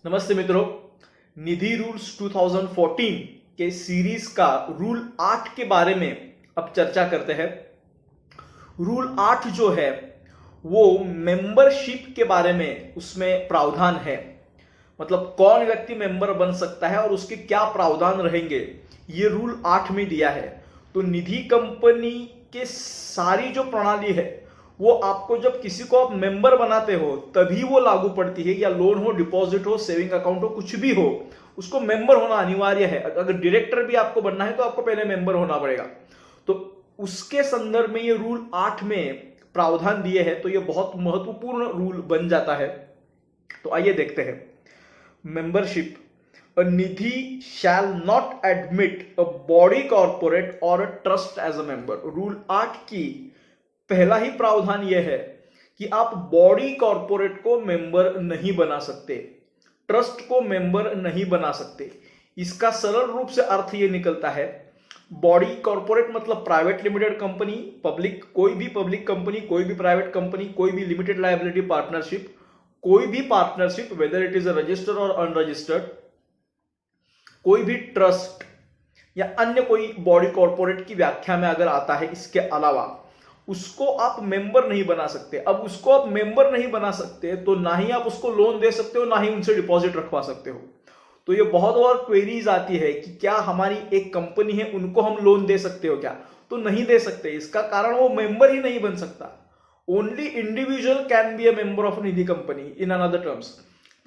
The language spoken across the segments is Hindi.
नमस्ते मित्रों, निधि रूल्स 2014 के सीरीज का रूल 8 के बारे में अब चर्चा करते हैं। रूल 8 जो है वो मेंबरशिप के बारे में उसमें प्रावधान है, मतलब कौन व्यक्ति मेंबर बन सकता है और उसके क्या प्रावधान रहेंगे, ये रूल 8 में दिया है। तो निधि कंपनी के सारी जो प्रणाली है वो आपको जब किसी को आप मेंबर बनाते हो तभी वो लागू पड़ती है, या लोन हो, डिपॉजिट हो, सेविंग अकाउंट हो, कुछ भी हो, उसको मेंबर होना अनिवार्य है। अगर डायरेक्टर भी आपको बनना है तो आपको पहले मेंबर होना पड़ेगा। तो उसके संदर्भ में ये रूल 8 में प्रावधान दिए हैं, तो ये बहुत महत्वपूर्ण रूल बन जाता है। तो आइए देखते हैं। Membership, a Nidhi shall not admit a body corporate or a trust as a member. Rule 8 की पहला ही प्रावधान यह है कि आप बॉडी कॉर्पोरेट को मेंबर नहीं बना सकते, ट्रस्ट को मेंबर नहीं बना सकते। इसका सरल रूप से अर्थ यह निकलता है, बॉडी कॉर्पोरेट मतलब प्राइवेट लिमिटेड कंपनी, पब्लिक, कोई भी पब्लिक कंपनी, कोई भी प्राइवेट कंपनी, कोई भी लिमिटेड लायबिलिटी पार्टनरशिप, कोई भी partnership, whether it is a registered और अनरजिस्टर्ड, कोई भी ट्रस्ट या अन्य कोई बॉडी कॉर्पोरेट की व्याख्या में अगर आता है, इसके अलावा उसको आप मेंबर नहीं बना सकते। अब उसको आप मेंबर नहीं बना सकते तो ना ही आप उसको लोन दे सकते हो, ना ही उनसे डिपॉजिट रखवा सकते हो। तो ये बहुत और क्वेरीज आती है कि क्या हमारी एक कंपनी है, उनको हम लोन दे सकते हो क्या? तो नहीं दे सकते। इसका कारण वो मेंबर ही नहीं बन सकता। Only individual can be a member of Nidhi company in another terms.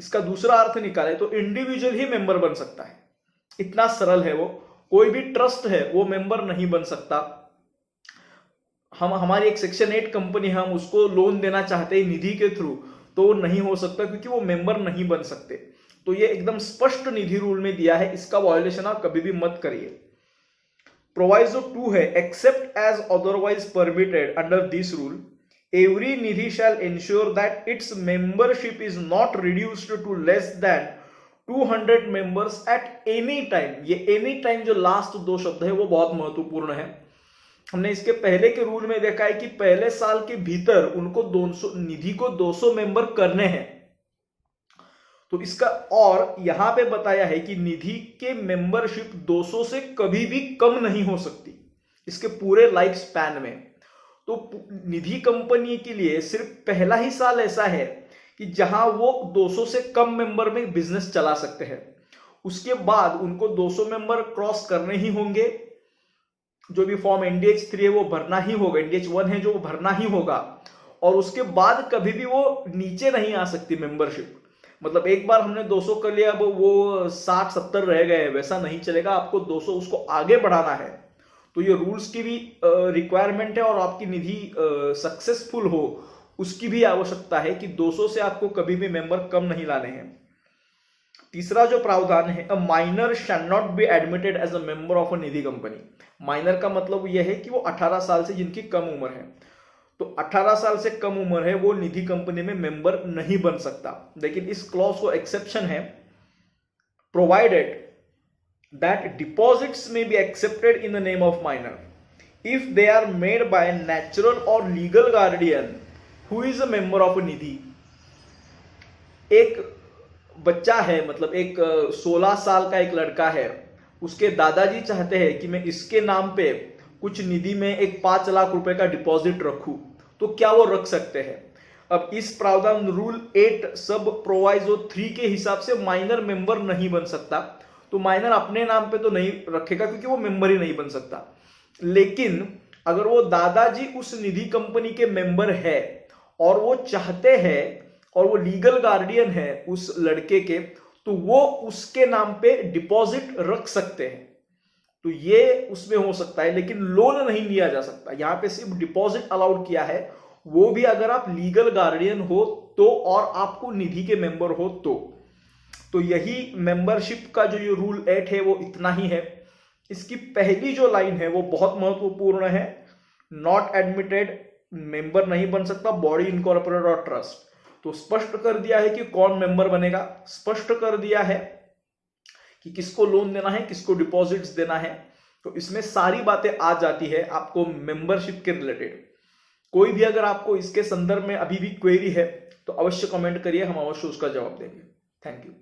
इसका दूसरा अर्थ निकाले तो इंडिविजुअल ही मेंबर बन सकता है, इतना सरल है वो। कोई भी ट्रस्ट है वो मेंबर नहीं बन सकता। हमारी एक सेक्शन 8 कंपनी है, हम उसको लोन देना चाहते हैं निधि के थ्रू, तो वो नहीं हो सकता क्योंकि वो मेंबर नहीं बन सकते। तो ये एकदम स्पष्ट निधि रूल में दिया है, इसका वायोलेशन आप कभी भी मत करिए। प्रोवाइजो 2 है, except as otherwise permitted under this rule every Nidhi shall ensure that its membership is not reduced to less than 200 members at any time. ये एनी टाइम जो लास्ट दो शब्द है वो बहुत महत्वपूर्ण है। हमने इसके पहले के रूल में देखा है कि पहले साल के भीतर उनको 200 निधि को 200 मेंबर करने हैं। तो इसका और यहां पे बताया है कि निधि के मेंबरशिप 200 से कभी भी कम नहीं हो सकती इसके पूरे लाइफ स्पैन में। तो निधि कंपनी के लिए सिर्फ पहला ही साल ऐसा है कि जहां वो 200 से कम मेंबर में बिजनेस चला सकते हैं। उसके बाद उनको 200 मेंबर क्रॉस करने ही होंगे। जो भी फॉर्म NDH 3 है वो भरना ही होगा, NDH 1 है जो भरना ही होगा, और उसके बाद कभी भी वो नीचे नहीं आ सकती मेंबरशिप। मतलब एक बार हमने 200 कर लिया, अब वो 60-70 रह गए, वैसा नहीं चलेगा। आपको 200 उसको आगे बढ़ाना है। तो ये रूल्स की भी रिक्वायरमेंट है, और आपकी निधि सक्सेसफुल हो उसकी भी आवश्यकता है कि 200 से आपको कभी भी मेंबर कम नहीं लाने हैं। तीसरा जो प्रावधान है, a minor shall not be admitted as a member of a Nidhi company. Minor का मतलब यह है कि वो 18 साल से जिनकी कम उम्र है, तो 18 साल से कम उम्र है वो निधि कंपनी में मेंबर नहीं बन सकता। लेकिन इस क्लॉज को एक्सेप्शन है, provided that deposits may be accepted in the name of minor if they are made by natural or legal guardian who is a member of a Nidhi. एक बच्चा है, मतलब एक 16 साल का एक लड़का है, उसके दादाजी चाहते हैं कि मैं इसके नाम पे कुछ निधि में एक 5 लाख रुपए का डिपॉजिट रखूं, तो क्या वो रख सकते हैं? अब इस प्रावधान रूल 8 सब प्रोवाइजो 3 के हिसाब से माइनर मेंबर नहीं बन सकता। तो माइनर अपने नाम पे तो नहीं रखेगा क्योंकि वो मेंबर ही नहीं बन सकता। लेकिन अगर वो दादाजी उस निधि कंपनी के मेंबर है और वो चाहते हैं और वो लीगल गार्डियन है उस लड़के के, तो वो उसके नाम पे डिपॉजिट रख सकते हैं। तो ये उसमें हो सकता है, लेकिन लोन नहीं लिया जा सकता। यहां पे सिर्फ डिपॉजिट अलाउड किया है, वो भी अगर आप लीगल गार्डियन हो तो, और आपको निधि के मेंबर हो तो यही मेंबरशिप का जो ये रूल 8 है वो इतना ही है। इसकी पहली जो लाइन है वो बहुत महत्वपूर्ण है, नॉट एडमिटेड, मेंबर नहीं बन सकता बॉडी इनकॉर्पोरेट और ट्रस्ट। तो स्पष्ट कर दिया है कि कौन मेंबर बनेगा, स्पष्ट कर दिया है कि किसको लोन देना है, किसको डिपॉजिट्स देना है। तो इसमें सारी बातें आ जाती है आपको मेंबरशिप के रिलेटेड। कोई भी अगर आपको इसके संदर्भ में अभी भी क्वेरी है तो अवश्य कमेंट करिए, हम अवश्य उसका जवाब देंगे। Thank you.